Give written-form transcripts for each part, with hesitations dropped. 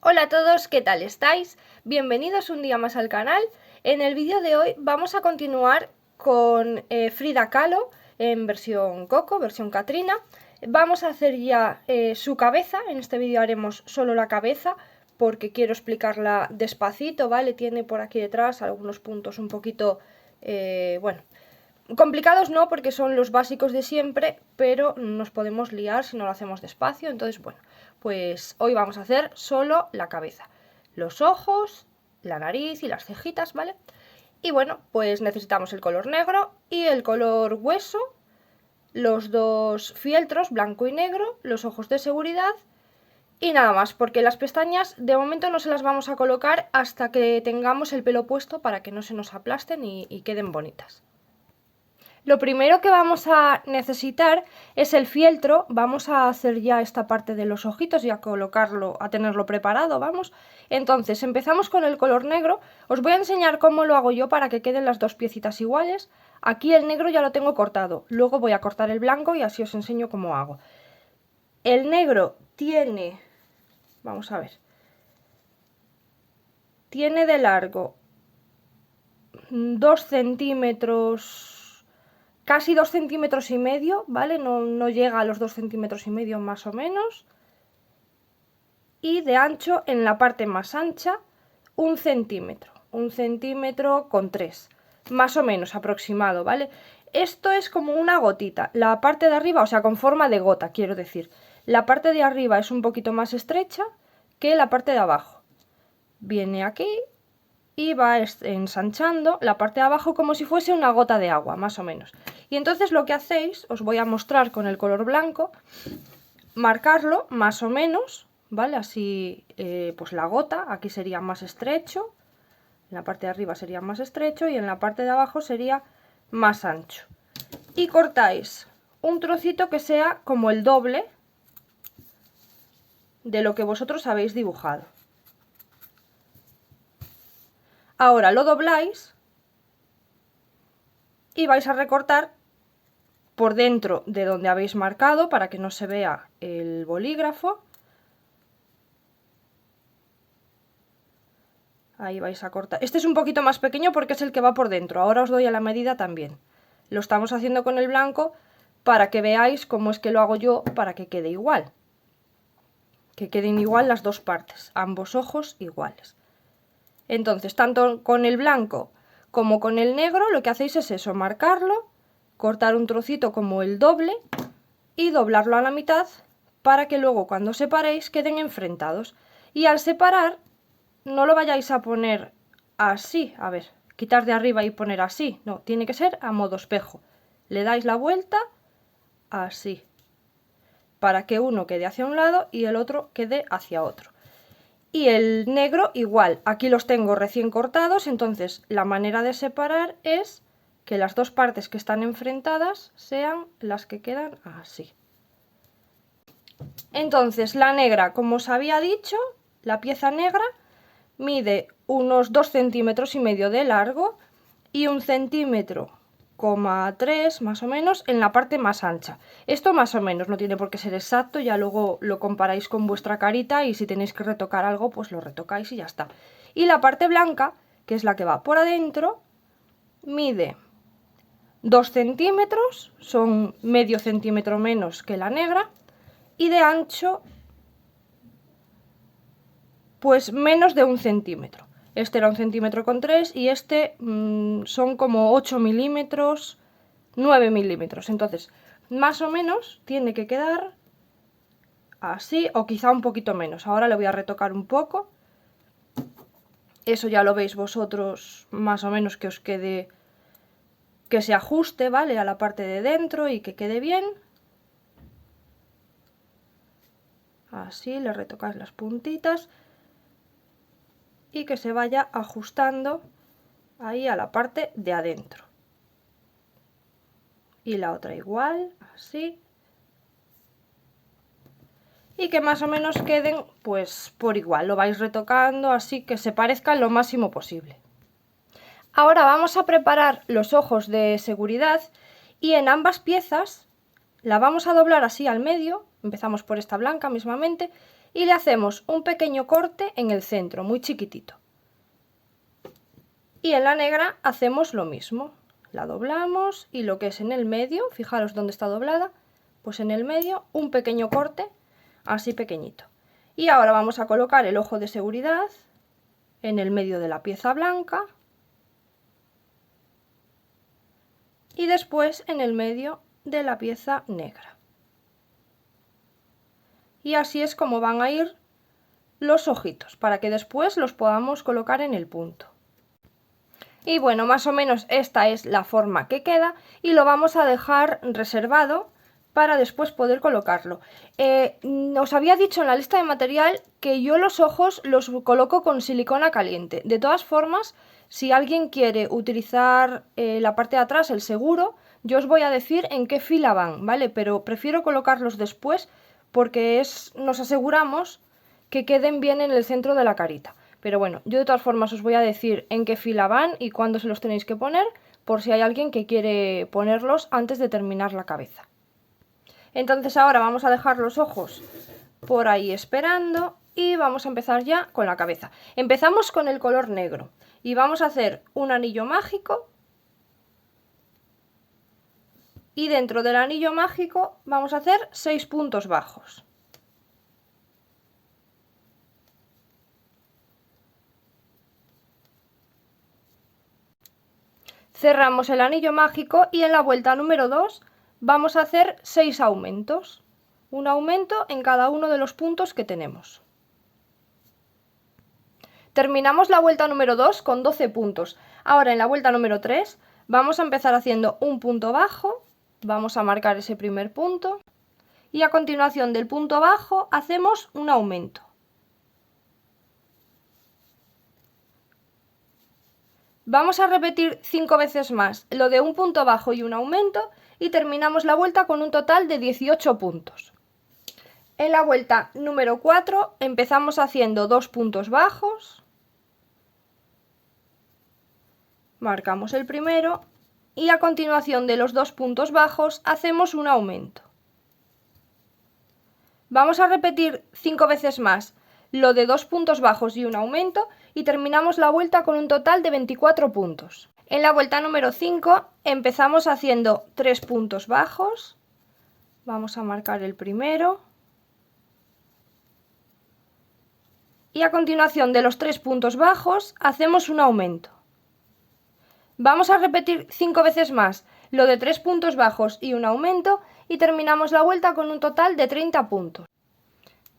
Hola a todos, ¿qué tal estáis? Bienvenidos un día más al canal. En el vídeo de hoy vamos a continuar con Frida Kahlo en versión Coco, versión Katrina. Vamos a hacer ya su cabeza. En este vídeo haremos solo la cabeza porque quiero explicarla despacito, ¿vale? Tiene por aquí detrás algunos puntos un poquito, bueno, complicados no, porque son los básicos de siempre, pero nos podemos liar si no lo hacemos despacio. Entonces, bueno, pues hoy vamos a hacer solo la cabeza, los ojos, la nariz y las cejitas, ¿vale? Y bueno, pues necesitamos el color negro y el color hueso, los dos fieltros, blanco y negro, los ojos de seguridad y nada más, porque las pestañas de momento no se las vamos a colocar hasta que tengamos el pelo puesto para que no se nos aplasten y queden bonitas. Lo primero que vamos a necesitar es el fieltro. Vamos a hacer ya esta parte de los ojitos y a colocarlo, a tenerlo preparado, vamos. Entonces empezamos con el color negro. Os voy a enseñar cómo lo hago yo para que queden las dos piecitas iguales. Aquí el negro ya lo tengo cortado, luego voy a cortar el blanco y así os enseño cómo hago. El negro tiene, vamos a ver, tiene de largo 2 centímetros, casi 2 centímetros y medio, ¿vale? No llega a los 2 centímetros y medio más o menos. Y de ancho en la parte más ancha 1 centímetro con 3, más o menos aproximado, ¿vale? Esto es como una gotita, la parte de arriba, o sea, con forma de gota, quiero decir. La parte de arriba es un poquito más estrecha que la parte de abajo. Viene aquí y va ensanchando la parte de abajo como si fuese una gota de agua, más o menos. Y entonces lo que hacéis, os voy a mostrar con el color blanco, marcarlo más o menos, ¿vale? Así, pues la gota, aquí sería más estrecho, en la parte de arriba sería más estrecho y en la parte de abajo sería más ancho. Y cortáis un trocito que sea como el doble de lo que vosotros habéis dibujado. Ahora lo dobláis y vais a recortar por dentro de donde habéis marcado para que no se vea el bolígrafo. Ahí vais a cortar. Este es un poquito más pequeño porque es el que va por dentro. Ahora os doy a la medida también. Lo estamos haciendo con el blanco para que veáis cómo es que lo hago yo para que quede igual. Que queden igual las dos partes, ambos ojos iguales. Entonces, tanto con el blanco como con el negro, lo que hacéis es eso, marcarlo, cortar un trocito como el doble y doblarlo a la mitad para que luego cuando separéis queden enfrentados. Y al separar, no lo vayáis a poner así, a ver, quitar de arriba y poner así, no, tiene que ser a modo espejo. Le dais la vuelta así, para que uno quede hacia un lado y el otro quede hacia otro. Y el negro igual, aquí los tengo recién cortados, entonces la manera de separar es que las dos partes que están enfrentadas sean las que quedan así. Entonces la negra, como os había dicho, la pieza negra mide unos 2 centímetros y medio de largo y 1,3 centímetros más o menos en la parte más ancha. Esto más o menos, no tiene por qué ser exacto, ya luego lo comparáis con vuestra carita y si tenéis que retocar algo, pues lo retocáis y ya está. Y la parte blanca, que es la que va por adentro, mide 2 centímetros, son medio centímetro menos que la negra, y de ancho pues menos de 1 centímetro. Este era 1,3 centímetros y este son como 8 milímetros, 9 milímetros. Entonces, más o menos tiene que quedar así o quizá un poquito menos. Ahora le voy a retocar un poco. Eso ya lo veis vosotros más o menos que os quede, que se ajuste, ¿vale? A la parte de dentro y que quede bien. Así le retocáis las puntitas y que se vaya ajustando ahí a la parte de adentro. Y la otra igual, así. Y que más o menos queden pues por igual, lo vais retocando así que se parezcan lo máximo posible. Ahora vamos a preparar los ojos de seguridad y en ambas piezas la vamos a doblar así al medio, empezamos por esta blanca mismamente, y le hacemos un pequeño corte en el centro, muy chiquitito. Y en la negra hacemos lo mismo, la doblamos y lo que es en el medio, fijaros dónde está doblada, pues en el medio un pequeño corte así pequeñito. Y ahora vamos a colocar el ojo de seguridad en el medio de la pieza blanca y después en el medio de la pieza negra. Y así es como van a ir los ojitos, para que después los podamos colocar en el punto. Y bueno, más o menos esta es la forma que queda y lo vamos a dejar reservado para después poder colocarlo. Os había dicho en la lista de material que yo los ojos los coloco con silicona caliente. De todas formas, si alguien quiere utilizar la parte de atrás, el seguro, yo os voy a decir en qué fila van, ¿vale? Pero prefiero colocarlos después porque nos aseguramos que queden bien en el centro de la carita. Pero bueno, yo de todas formas os voy a decir en qué fila van y cuándo se los tenéis que poner, por si hay alguien que quiere ponerlos antes de terminar la cabeza. Entonces ahora vamos a dejar los ojos por ahí esperando y vamos a empezar ya con la cabeza. Empezamos con el color negro y vamos a hacer un anillo mágico. Y dentro del anillo mágico vamos a hacer 6 puntos bajos. Cerramos el anillo mágico y en la vuelta número 2 vamos a hacer 6 aumentos. Un aumento en cada uno de los puntos que tenemos. Terminamos la vuelta número 2 con 12 puntos. Ahora en la vuelta número 3 vamos a empezar haciendo un punto bajo. Vamos a marcar ese primer punto. Y a continuación del punto bajo hacemos un aumento. Vamos a repetir 5 veces más lo de un punto bajo y un aumento y terminamos la vuelta con un total de 18 puntos. En la vuelta número 4 empezamos haciendo 2 puntos bajos, marcamos el primero y a continuación de los 2 puntos bajos hacemos un aumento. Vamos a repetir 5 veces más lo de 2 puntos bajos y un aumento y terminamos la vuelta con un total de 24 puntos. En la vuelta número 5 empezamos haciendo 3 puntos bajos, vamos a marcar el primero y a continuación de los 3 puntos bajos hacemos un aumento. Vamos a repetir 5 veces más lo de 3 puntos bajos y un aumento y terminamos la vuelta con un total de 30 puntos.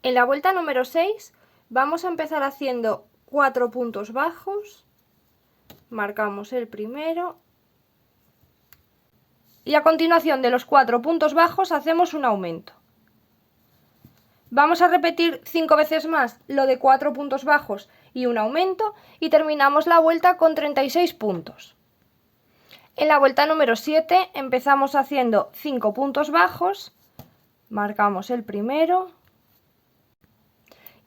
En la vuelta número 6 vamos a empezar haciendo 4 puntos bajos, marcamos el primero y a continuación de los 4 puntos bajos hacemos un aumento. Vamos a repetir 5 veces más lo de 4 puntos bajos y un aumento y terminamos la vuelta con 36 puntos. En la vuelta número 7 empezamos haciendo 5 puntos bajos, marcamos el primero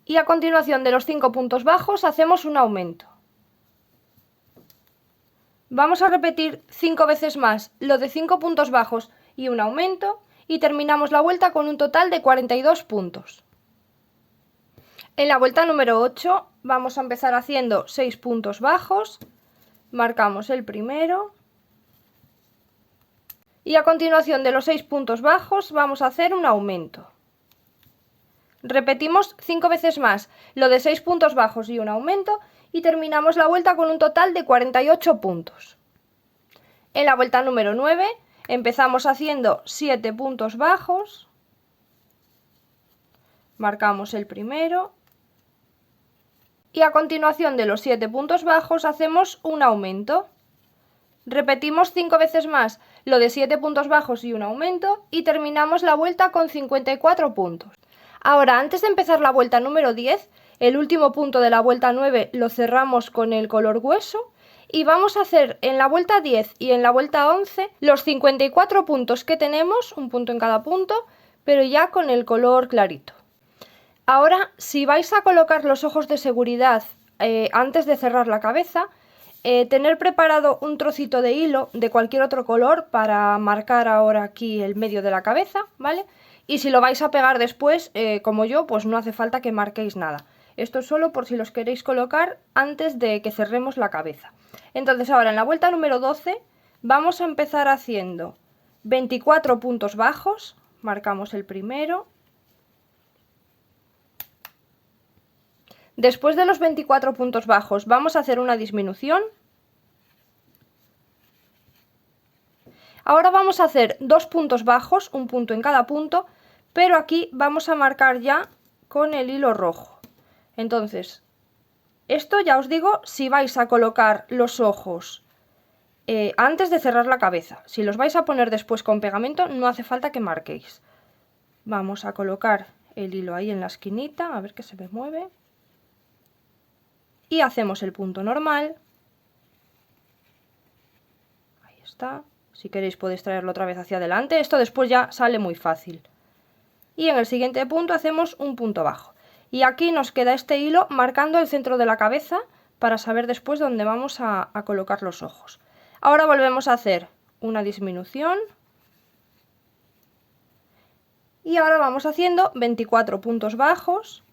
y a continuación de los 5 puntos bajos hacemos un aumento. Vamos a repetir 5 veces más lo de 5 puntos bajos y un aumento y terminamos la vuelta con un total de 42 puntos. En la vuelta número 8 vamos a empezar haciendo 6 puntos bajos, marcamos el primero y a continuación de los 6 puntos bajos vamos a hacer un aumento. Repetimos 5 veces más lo de 6 puntos bajos y un aumento y terminamos la vuelta con un total de 48 puntos. En la vuelta número 9 empezamos haciendo 7 puntos bajos, marcamos el primero y a continuación de los 7 puntos bajos hacemos un aumento. Repetimos 5 veces más lo de 7 puntos bajos y un aumento y terminamos la vuelta con 54 puntos. Ahora, antes de empezar la vuelta número 10, el último punto de la vuelta 9 lo cerramos con el color hueso y vamos a hacer en la vuelta 10 y en la vuelta 11 los 54 puntos que tenemos, un punto en cada punto, pero ya con el color clarito. Ahora, si vais a colocar los ojos de seguridad antes de cerrar la cabeza, tener preparado un trocito de hilo de cualquier otro color para marcar ahora aquí el medio de la cabeza, ¿vale? Y si lo vais a pegar después, como yo, pues no hace falta que marquéis nada. Esto es solo por si los queréis colocar antes de que cerremos la cabeza. Entonces ahora en la vuelta número 12 vamos a empezar haciendo 24 puntos bajos, marcamos el primero. Después de los 24 puntos bajos vamos a hacer una disminución. Ahora vamos a hacer 2 puntos bajos, un punto en cada punto, pero aquí vamos a marcar ya con el hilo rojo. Entonces, esto ya os digo si vais a colocar los ojos antes de cerrar la cabeza. Si los vais a poner después con pegamento, no hace falta que marquéis. Vamos a colocar el hilo ahí en la esquinita, a ver que se me mueve. Y hacemos el punto normal. Ahí está. Si queréis podéis traerlo otra vez hacia adelante. Esto después ya sale muy fácil. Y en el siguiente punto hacemos un punto bajo. Y aquí nos queda este hilo marcando el centro de la cabeza para saber después dónde vamos a colocar los ojos. Ahora volvemos a hacer una disminución. Y ahora vamos haciendo 24 puntos bajos,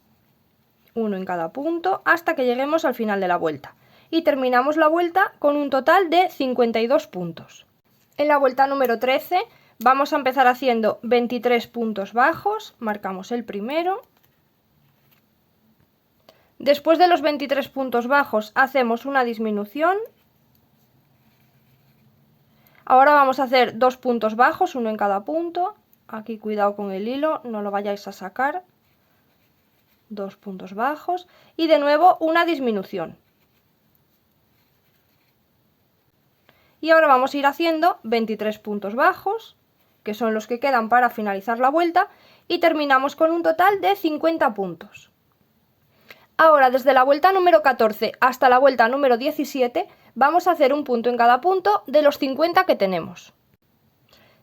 uno en cada punto, hasta que lleguemos al final de la vuelta. Y terminamos la vuelta con un total de 52 puntos. En la vuelta número 13 vamos a empezar haciendo 23 puntos bajos, marcamos el primero. Después de los 23 puntos bajos hacemos una disminución. Ahora vamos a hacer 2 puntos bajos, uno en cada punto. Aquí cuidado con el hilo, no lo vayáis a sacar. 2 puntos bajos y de nuevo una disminución. Y ahora vamos a ir haciendo 23 puntos bajos, que son los que quedan para finalizar la vuelta, y terminamos con un total de 50 puntos. Ahora, desde la vuelta número 14 hasta la vuelta número 17, vamos a hacer un punto en cada punto de los 50 que tenemos.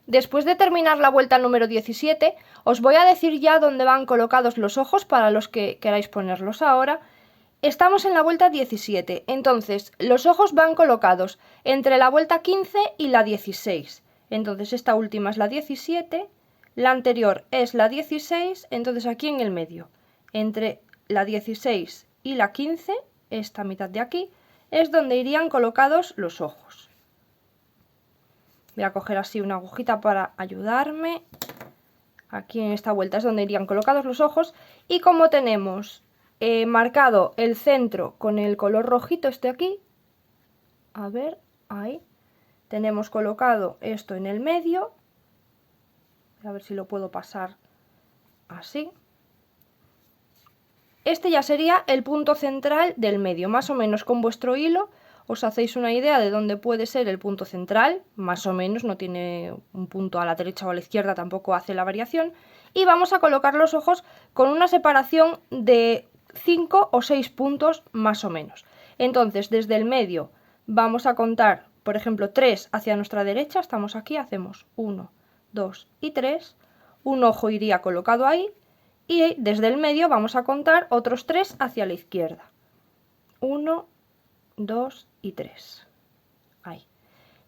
Después de terminar la vuelta número 17, os voy a decir ya dónde van colocados los ojos para los que queráis ponerlos ahora. Estamos en la vuelta 17, entonces los ojos van colocados entre la vuelta 15 y la 16. Entonces esta última es la 17, la anterior es la 16, entonces aquí en el medio, entre la 16 y la 15, esta mitad de aquí, es donde irían colocados los ojos. Voy a coger así una agujita para ayudarme. Aquí en esta vuelta es donde irían colocados los ojos. Y como tenemos marcado el centro con el color rojito este aquí, a ver, ahí, tenemos colocado esto en el medio. A ver si lo puedo pasar así. Este ya sería el punto central del medio, más o menos con vuestro hilo. Os hacéis una idea de dónde puede ser el punto central, más o menos, no tiene un punto a la derecha o a la izquierda, tampoco hace la variación. Y vamos a colocar los ojos con una separación de 5 o 6 puntos más o menos. Entonces, desde el medio vamos a contar, por ejemplo, 3 hacia nuestra derecha, estamos aquí, hacemos 1, 2 y 3. Un ojo iría colocado ahí y desde el medio vamos a contar otros 3 hacia la izquierda. 1, 2 y 3. Ahí.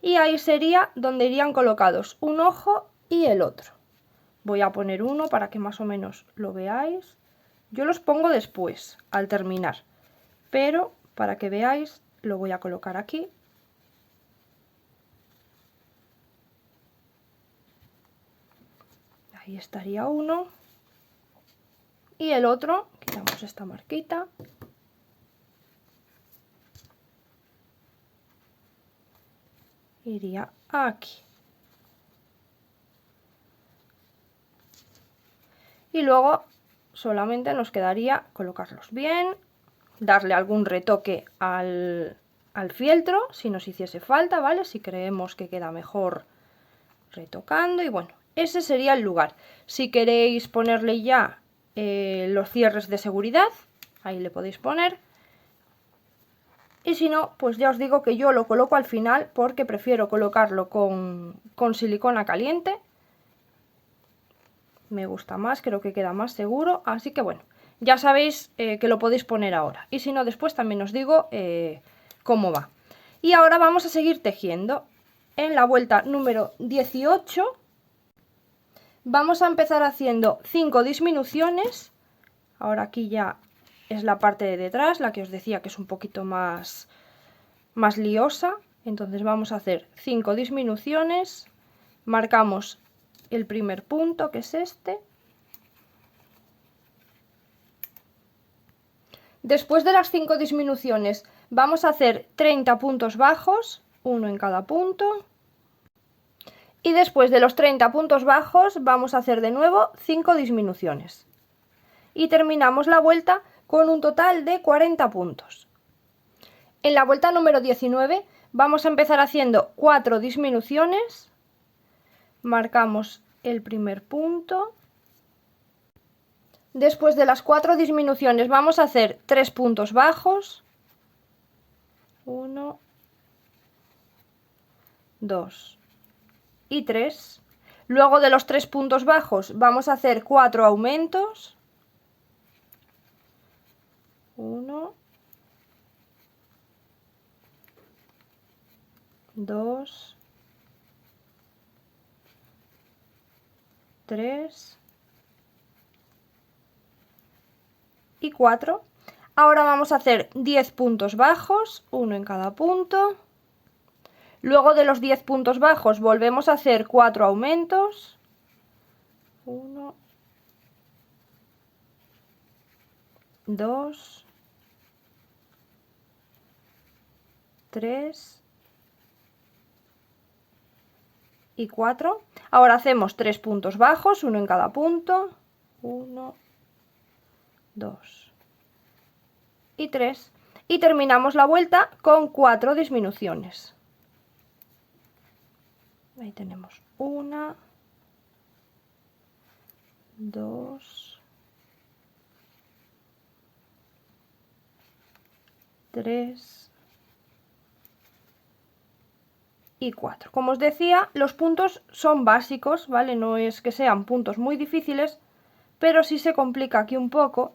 Y ahí sería donde irían colocados un ojo y el otro. Voy a poner uno para que más o menos lo veáis. Yo los pongo después, al terminar. Pero para que veáis, lo voy a colocar aquí. Ahí estaría uno. Y el otro, quitamos esta marquita. Iría aquí. Y luego solamente nos quedaría colocarlos bien, darle algún retoque al fieltro si nos hiciese falta, ¿vale? Si creemos que queda mejor retocando y bueno, ese sería el lugar. Si queréis ponerle ya los cierres de seguridad, ahí le podéis poner. Y si no, pues ya os digo que yo lo coloco al final porque prefiero colocarlo con silicona caliente. Me gusta más, creo que queda más seguro. Así que bueno, ya sabéis que lo podéis poner ahora. Y si no, después también os digo cómo va. Y ahora vamos a seguir tejiendo. En la vuelta número 18 vamos a empezar haciendo 5 disminuciones. Ahora aquí ya es la parte de detrás, la que os decía que es un poquito más liosa. Entonces vamos a hacer 5 disminuciones, marcamos el primer punto, que es este. Después de las 5 disminuciones vamos a hacer 30 puntos bajos, uno en cada punto. Y después de los 30 puntos bajos vamos a hacer de nuevo 5 disminuciones. Y terminamos la vuelta con un total de 40 puntos. En la vuelta número 19 vamos a empezar haciendo 4 disminuciones. Marcamos el primer punto. Después de las 4 disminuciones vamos a hacer 3 puntos bajos. 1, 2 y 3. Luego de los 3 puntos bajos vamos a hacer 4 aumentos. 1, 2, 3 y 4. Ahora vamos a hacer 10 puntos bajos, uno en cada punto. Luego de los 10 puntos bajos volvemos a hacer 4 aumentos. 1, 2, 3 y 4. Ahora hacemos 3 puntos bajos, uno en cada punto. 1, 2 y 3. Y terminamos la vuelta con 4 disminuciones. Ahí tenemos 1, 2, 3 y 4. Como os decía, los puntos son básicos, ¿vale? No es que sean puntos muy difíciles, pero sí se complica aquí un poco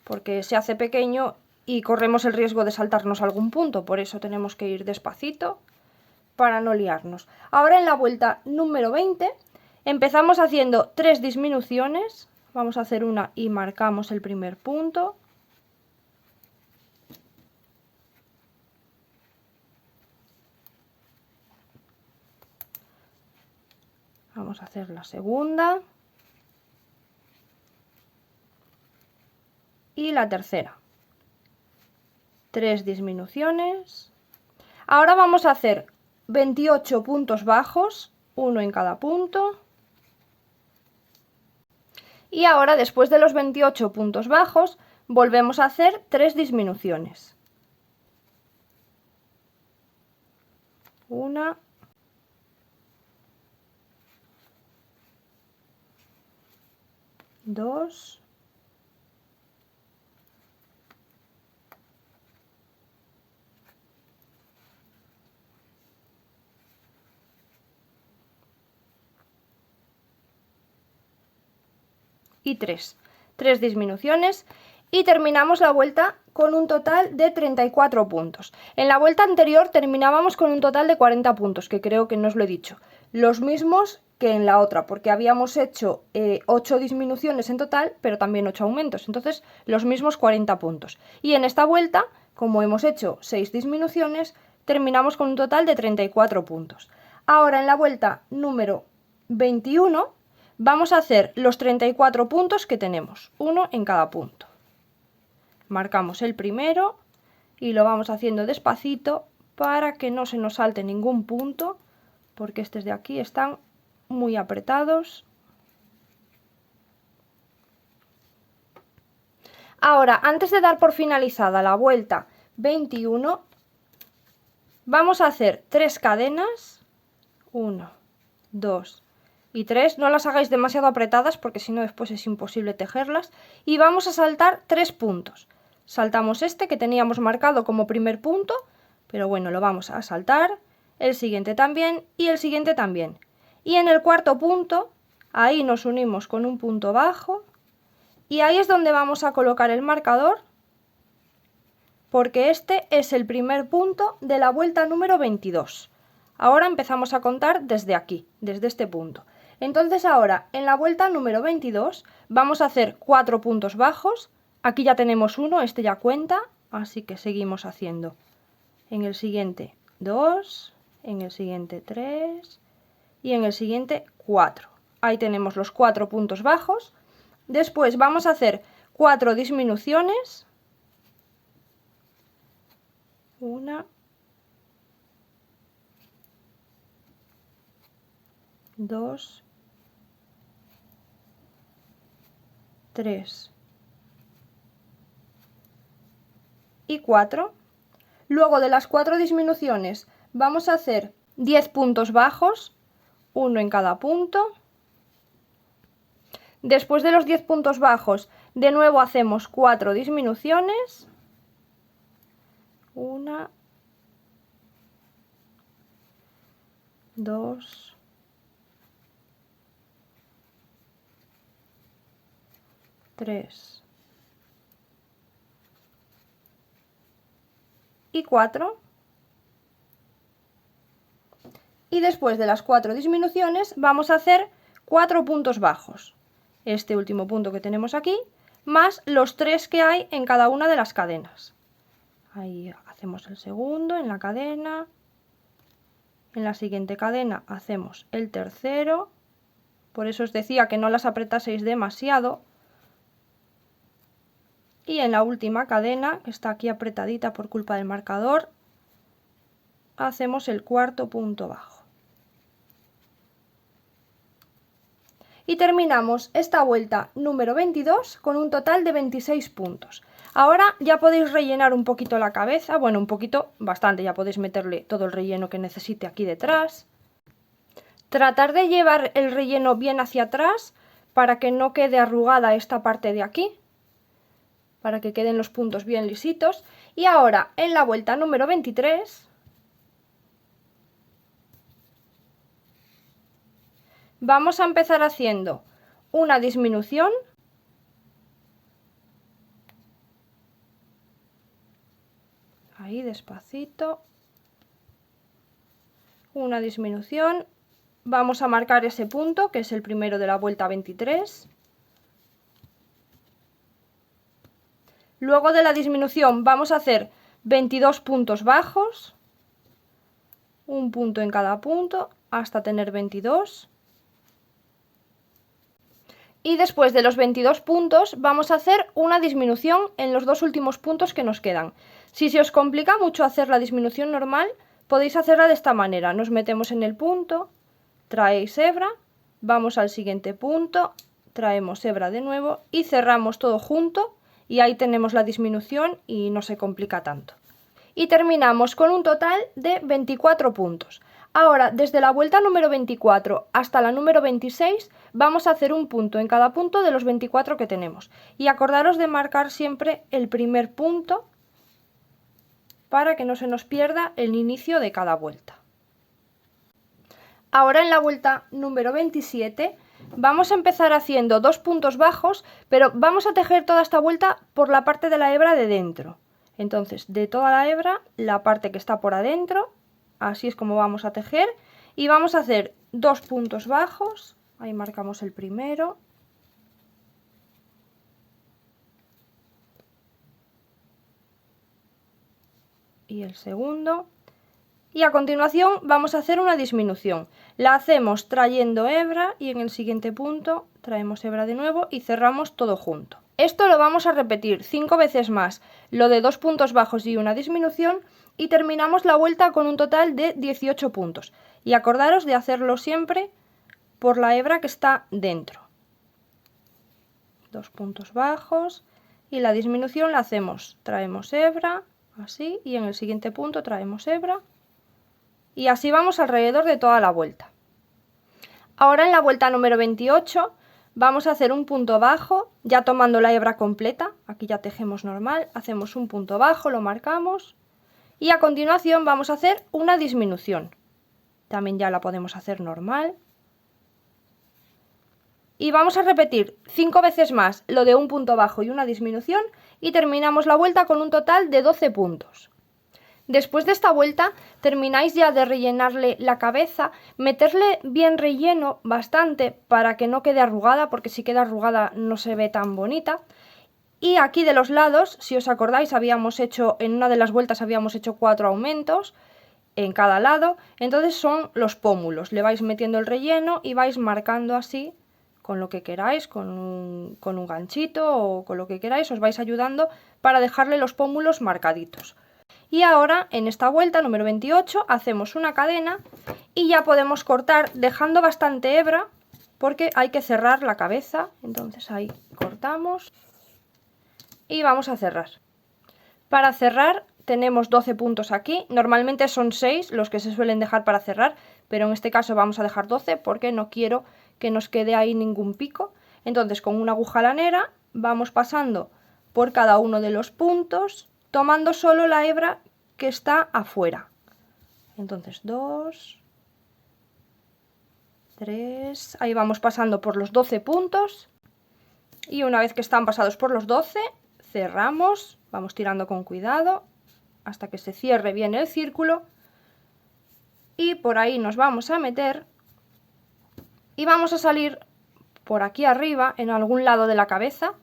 porque se hace pequeño y corremos el riesgo de saltarnos algún punto, por eso tenemos que ir despacito para no liarnos. Ahora en la vuelta número 20 empezamos haciendo 3 disminuciones. Vamos a hacer una y marcamos el primer punto. Vamos a hacer la segunda. Y la tercera. 3 disminuciones. Ahora vamos a hacer 28 puntos bajos, uno en cada punto. Y ahora, después de los 28 puntos bajos, volvemos a hacer 3 disminuciones. 1, 2 y 3. 3 disminuciones y terminamos la vuelta con un total de 34 puntos. En la vuelta anterior terminábamos con un total de 40 puntos, que creo que no os lo he dicho. Los mismos que en la otra, porque habíamos hecho 8 disminuciones en total, pero también 8 aumentos. Entonces, los mismos 40 puntos. Y en esta vuelta, como hemos hecho 6 disminuciones, terminamos con un total de 34 puntos. Ahora en la vuelta número 21 vamos a hacer los 34 puntos que tenemos, uno en cada punto. Marcamos el primero y lo vamos haciendo despacito para que no se nos salte ningún punto, porque estos de aquí están muy apretados. Ahora, antes de dar por finalizada la vuelta 21, vamos a hacer 3 cadenas, 1, 2 y 3, no las hagáis demasiado apretadas porque si no después es imposible tejerlas, y vamos a saltar 3 puntos. Saltamos este que teníamos marcado como primer punto, pero bueno, lo vamos a saltar, el siguiente también y el siguiente también. Y en el cuarto punto, ahí nos unimos con un punto bajo y ahí es donde vamos a colocar el marcador porque este es el primer punto de la vuelta número 22. Ahora empezamos a contar desde aquí, desde este punto. Entonces ahora, en la vuelta número 22, vamos a hacer 4 puntos bajos. Aquí ya tenemos uno, este ya cuenta, así que seguimos haciendo. En el siguiente 2, en el siguiente 3 y en el siguiente 4. Ahí tenemos los 4 puntos bajos. Después vamos a hacer 4 disminuciones. 1, 2, 3 y 4. Luego de las 4 disminuciones vamos a hacer 10 puntos bajos, uno en cada punto. Después de los 10 puntos bajos, de nuevo hacemos 4 disminuciones. 1, 2, 3 y 4. Y después de las 4 disminuciones vamos a hacer 4 puntos bajos. Este último punto que tenemos aquí, más los 3 que hay en cada una de las cadenas. Ahí hacemos el segundo en la cadena. En la siguiente cadena hacemos el tercero. Por eso os decía que no las apretaseis demasiado. Y en la última cadena, que está aquí apretadita por culpa del marcador, hacemos el cuarto punto bajo. Y terminamos esta vuelta número 22 con un total de 26 puntos. Ahora ya podéis rellenar un poquito la cabeza, bueno, un poquito, bastante, ya podéis meterle todo el relleno que necesite aquí detrás. Tratar de llevar el relleno bien hacia atrás para que no quede arrugada esta parte de aquí, para que queden los puntos bien lisitos. Y ahora en la vuelta número 23 vamos a empezar haciendo una disminución, ahí despacito, una disminución, vamos a marcar ese punto que es el primero de la vuelta 23. Luego de la disminución vamos a hacer 22 puntos bajos, un punto en cada punto hasta tener 22. Y después de los 22 puntos vamos a hacer una disminución en los dos últimos puntos que nos quedan. Si se os complica mucho hacer la disminución normal, podéis hacerla de esta manera. Nos metemos en el punto, traéis hebra, vamos al siguiente punto, traemos hebra de nuevo y cerramos todo junto. Y ahí tenemos la disminución y no se complica tanto. Y terminamos con un total de 24 puntos. Ahora, desde la vuelta número 24 hasta la número 26, vamos a hacer un punto en cada punto de los 24 que tenemos. Y acordaros de marcar siempre el primer punto para que no se nos pierda el inicio de cada vuelta. Ahora en la vuelta número 27 vamos a empezar haciendo 2 puntos bajos, pero vamos a tejer toda esta vuelta por la parte de la hebra de dentro. Entonces, de toda la hebra, la parte que está por adentro, así es como vamos a tejer. Y vamos a hacer 2 puntos bajos, ahí marcamos el primero. Y el segundo. Y a continuación vamos a hacer una disminución. La hacemos trayendo hebra y en el siguiente punto traemos hebra de nuevo y cerramos todo junto. Esto lo vamos a repetir 5 veces más, lo de 2 puntos bajos y una disminución, y terminamos la vuelta con un total de 18 puntos. Y acordaros de hacerlo siempre por la hebra que está dentro. 2 puntos bajos y la disminución la hacemos, traemos hebra, así, y en el siguiente punto traemos hebra. Y así vamos alrededor de toda la vuelta. Ahora en la vuelta número 28 vamos a hacer un punto bajo, ya tomando la hebra completa. Aquí ya tejemos normal, hacemos un punto bajo, lo marcamos. Y a continuación vamos a hacer una disminución. También ya la podemos hacer normal. Y vamos a repetir 5 veces más lo de un punto bajo y una disminución y terminamos la vuelta con un total de 12 puntos. Después de esta vuelta termináis ya de rellenarle la cabeza, meterle bien relleno, bastante, para que no quede arrugada, porque si queda arrugada no se ve tan bonita. Y aquí de los lados, si os acordáis, en una de las vueltas habíamos hecho 4 aumentos en cada lado, entonces son los pómulos. Le vais metiendo el relleno y vais marcando así con lo que queráis, con un ganchito o con lo que queráis, os vais ayudando para dejarle los pómulos marcaditos. Y ahora en esta vuelta número 28 hacemos una cadena y ya podemos cortar dejando bastante hebra porque hay que cerrar la cabeza. Entonces ahí cortamos y vamos a cerrar. Para cerrar tenemos 12 puntos aquí, normalmente son 6 los que se suelen dejar para cerrar, pero en este caso vamos a dejar 12 porque no quiero que nos quede ahí ningún pico. Entonces con una aguja lanera vamos pasando por cada uno de los puntos, tomando solo la hebra que está afuera. Entonces 2, 3, ahí vamos pasando por los 12 puntos y una vez que están pasados por los 12 cerramos, vamos tirando con cuidado hasta que se cierre bien el círculo y por ahí nos vamos a meter y vamos a salir por aquí arriba en algún lado de la cabeza,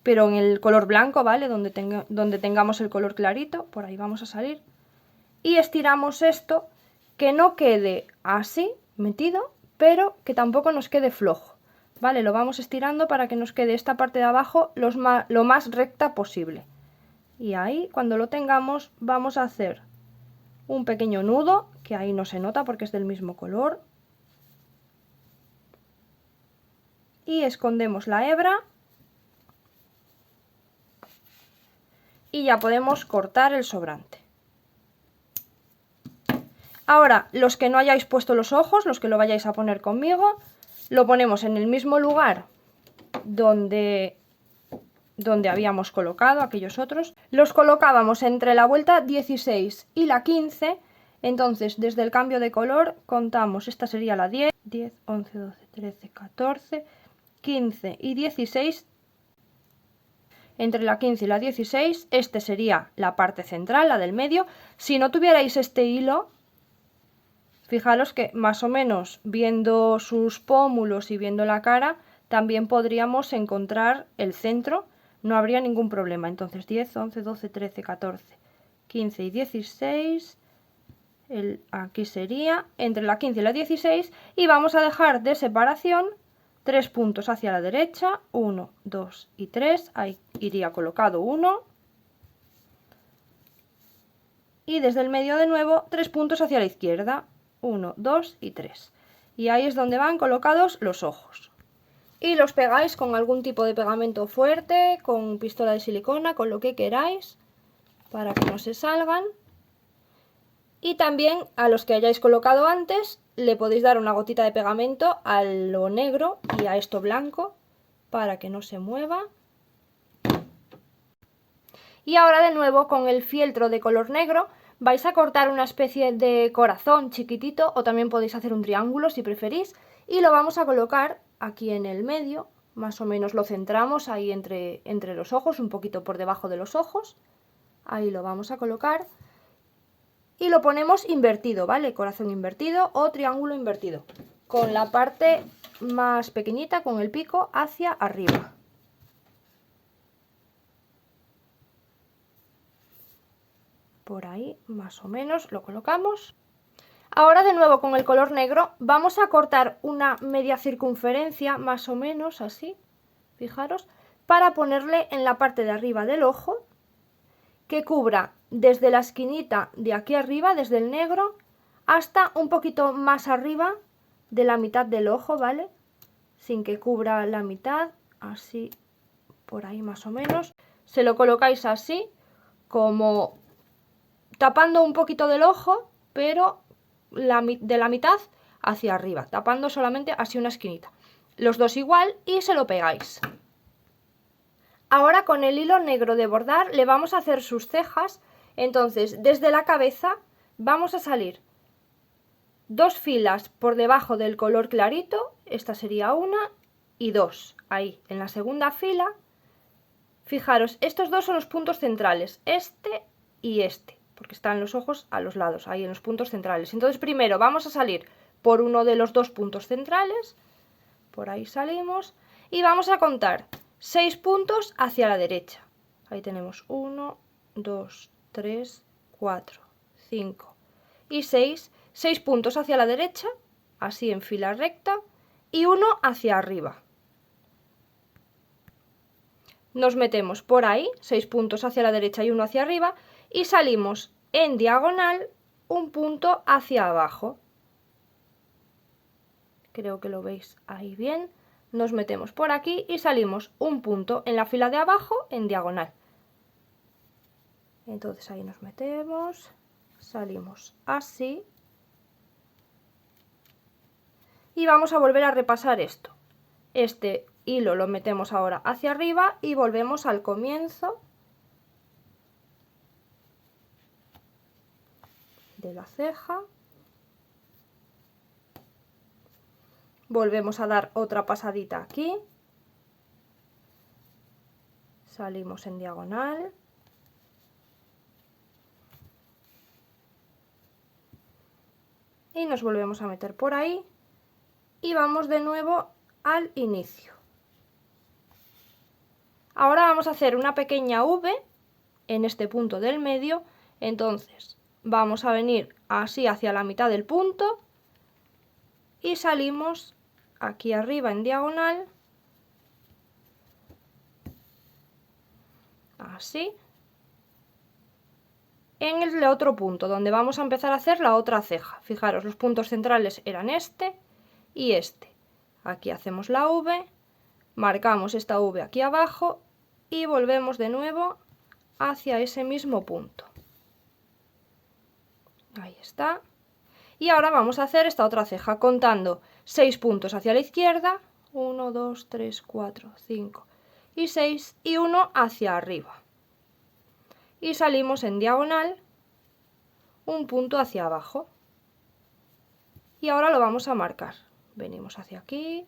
pero en el color blanco, ¿vale? Donde tengamos el color clarito, por ahí vamos a salir y estiramos esto, que no quede así metido, pero que tampoco nos quede flojo, ¿vale? Lo vamos estirando para que nos quede esta parte de abajo lo más recta posible. Y ahí, cuando lo tengamos, vamos a hacer un pequeño nudo, que ahí no se nota porque es del mismo color. Y escondemos la hebra. Y ya podemos cortar el sobrante. Ahora, los que no hayáis puesto los ojos, los que lo vayáis a poner conmigo, lo ponemos en el mismo lugar donde habíamos colocado aquellos otros. Los colocábamos entre la vuelta 16 y la 15, entonces desde el cambio de color contamos, esta sería la 10, 10, 11, 12, 13, 14, 15 y 16. Entre la 15 y la 16, este sería la parte central, la del medio. Si no tuvierais este hilo, fijaros que más o menos viendo sus pómulos y viendo la cara, también podríamos encontrar el centro, no habría ningún problema. Entonces 10, 11, 12, 13, 14, 15 y 16, aquí sería entre la 15 y la 16 y vamos a dejar de separación 3 puntos hacia la derecha, 1, 2 y 3, ahí iría colocado 1. Y desde el medio de nuevo 3 puntos hacia la izquierda, 1, 2 y 3. Y ahí es donde van colocados los ojos. Y los pegáis con algún tipo de pegamento fuerte, con pistola de silicona, con lo que queráis, para que no se salgan. Y también a los que hayáis colocado antes, le podéis dar una gotita de pegamento a lo negro y a esto blanco, para que no se mueva. Y ahora de nuevo con el fieltro de color negro vais a cortar una especie de corazón chiquitito, o también podéis hacer un triángulo si preferís, y lo vamos a colocar aquí en el medio, más o menos lo centramos ahí entre los ojos, un poquito por debajo de los ojos, ahí lo vamos a colocar y lo ponemos invertido, ¿vale? Corazón invertido o triángulo invertido, con la parte más pequeñita, con el pico hacia arriba. Por ahí más o menos lo colocamos. Ahora de nuevo con el color negro vamos a cortar una media circunferencia, más o menos así, fijaros, para ponerle en la parte de arriba del ojo, que cubra desde la esquinita de aquí arriba, desde el negro, hasta un poquito más arriba de la mitad del ojo, ¿vale? Sin que cubra la mitad, así, por ahí más o menos. Se lo colocáis así, como tapando un poquito del ojo, pero de la mitad hacia arriba, tapando solamente así una esquinita. Los dos igual y se lo pegáis. Ahora con el hilo negro de bordar le vamos a hacer sus cejas, entonces desde la cabeza vamos a salir 2 filas por debajo del color clarito, esta sería una, y 2. Ahí, en la segunda fila. Fijaros, estos dos son los puntos centrales, este y este, porque están los ojos a los lados, ahí en los puntos centrales. Entonces primero vamos a salir por uno de los dos puntos centrales, por ahí salimos, y vamos a contar 6 puntos hacia la derecha. Ahí tenemos 1, 2, 3, 4, 5 y 6. 6 puntos hacia la derecha, así en fila recta, y 1 hacia arriba. Nos metemos por ahí, 6 puntos hacia la derecha y 1 hacia arriba, y salimos en diagonal un punto hacia abajo. Creo que lo veis ahí bien. Nos metemos por aquí y salimos un punto en la fila de abajo en diagonal. Entonces ahí nos metemos, salimos así. Y vamos a volver a repasar esto. Este hilo lo metemos ahora hacia arriba y volvemos al comienzo de la ceja. Volvemos a dar otra pasadita aquí. Salimos en diagonal. Y nos volvemos a meter por ahí. Y vamos de nuevo al inicio. Ahora vamos a hacer una pequeña V en este punto del medio. Entonces vamos a venir así hacia la mitad del punto y salimos aquí arriba en diagonal, así, en el otro punto donde vamos a empezar a hacer la otra ceja. Fijaros, los puntos centrales eran este y este. Aquí hacemos la V, marcamos esta V aquí abajo y volvemos de nuevo hacia ese mismo punto. Ahí está. Y ahora vamos a hacer esta otra ceja contando 6 puntos hacia la izquierda, 1, 2, 3, 4, 5 y 6 y 1 hacia arriba. Y salimos en diagonal un punto hacia abajo. Y ahora lo vamos a marcar. Venimos hacia aquí,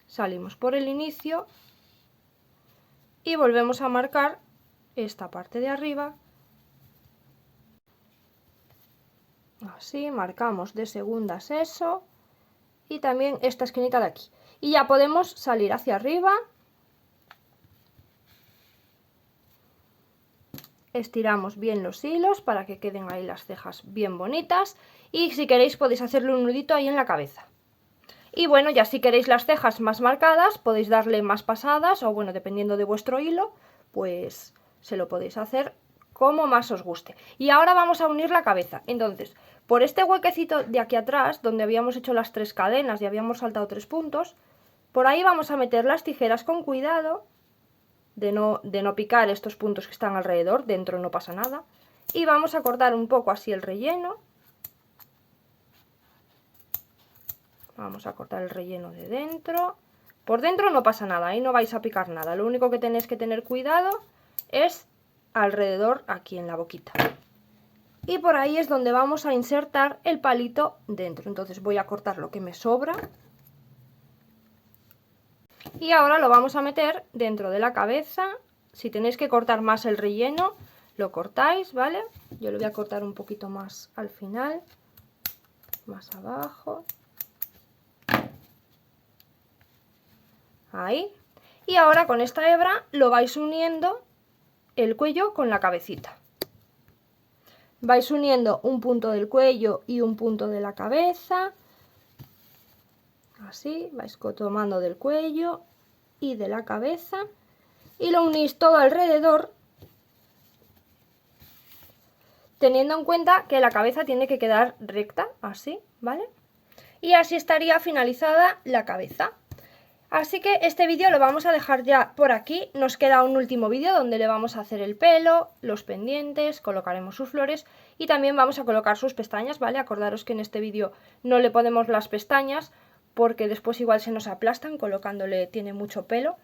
salimos por el inicio y volvemos a marcar esta parte de arriba. Así, marcamos de segundas eso y también esta esquinita de aquí. Y ya podemos salir hacia arriba, estiramos bien los hilos para que queden ahí las cejas bien bonitas y si queréis podéis hacerle un nudito ahí en la cabeza. Y bueno, ya si queréis las cejas más marcadas podéis darle más pasadas o bueno, dependiendo de vuestro hilo, pues se lo podéis hacer como más os guste. Y ahora vamos a unir la cabeza. Entonces, por este huequecito de aquí atrás, donde habíamos hecho las 3 cadenas y habíamos saltado 3 puntos, por ahí vamos a meter las tijeras con cuidado de no picar estos puntos que están alrededor, dentro no pasa nada. Y vamos a cortar un poco así el relleno. Vamos a cortar el relleno de dentro. Por dentro no pasa nada, ahí no vais a picar nada. Lo único que tenéis que tener cuidado es alrededor, aquí en la boquita. Y por ahí es donde vamos a insertar el palito dentro. Entonces voy a cortar lo que me sobra. Y ahora lo vamos a meter dentro de la cabeza. Si tenéis que cortar más el relleno, lo cortáis, ¿vale? Yo lo voy a cortar un poquito más al final, más abajo. Ahí. Y ahora con esta hebra lo vais uniendo el cuello con la cabecita. Vais uniendo un punto del cuello y un punto de la cabeza. Así, vais tomando del cuello y de la cabeza. Y lo unís todo alrededor, teniendo en cuenta que la cabeza tiene que quedar recta, así, ¿vale? Y así estaría finalizada la cabeza. Así que este vídeo lo vamos a dejar ya por aquí. Nos queda un último vídeo donde le vamos a hacer el pelo, los pendientes, colocaremos sus flores y también vamos a colocar sus pestañas, ¿vale? Acordaros que en este vídeo no le ponemos las pestañas porque después igual se nos aplastan colocándole, tiene mucho pelo.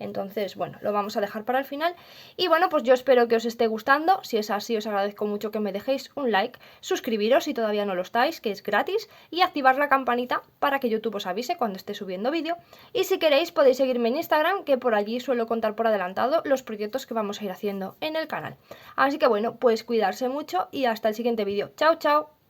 Entonces, bueno, lo vamos a dejar para el final. Y bueno, pues yo espero que os esté gustando. Si es así, os agradezco mucho que me dejéis un like, suscribiros si todavía no lo estáis, que es gratis, y activar la campanita para que YouTube os avise cuando esté subiendo vídeo. Y si queréis podéis seguirme en Instagram, que por allí suelo contar por adelantado los proyectos que vamos a ir haciendo en el canal. Así que bueno, pues cuidarse mucho y hasta el siguiente vídeo. ¡Chao, chao!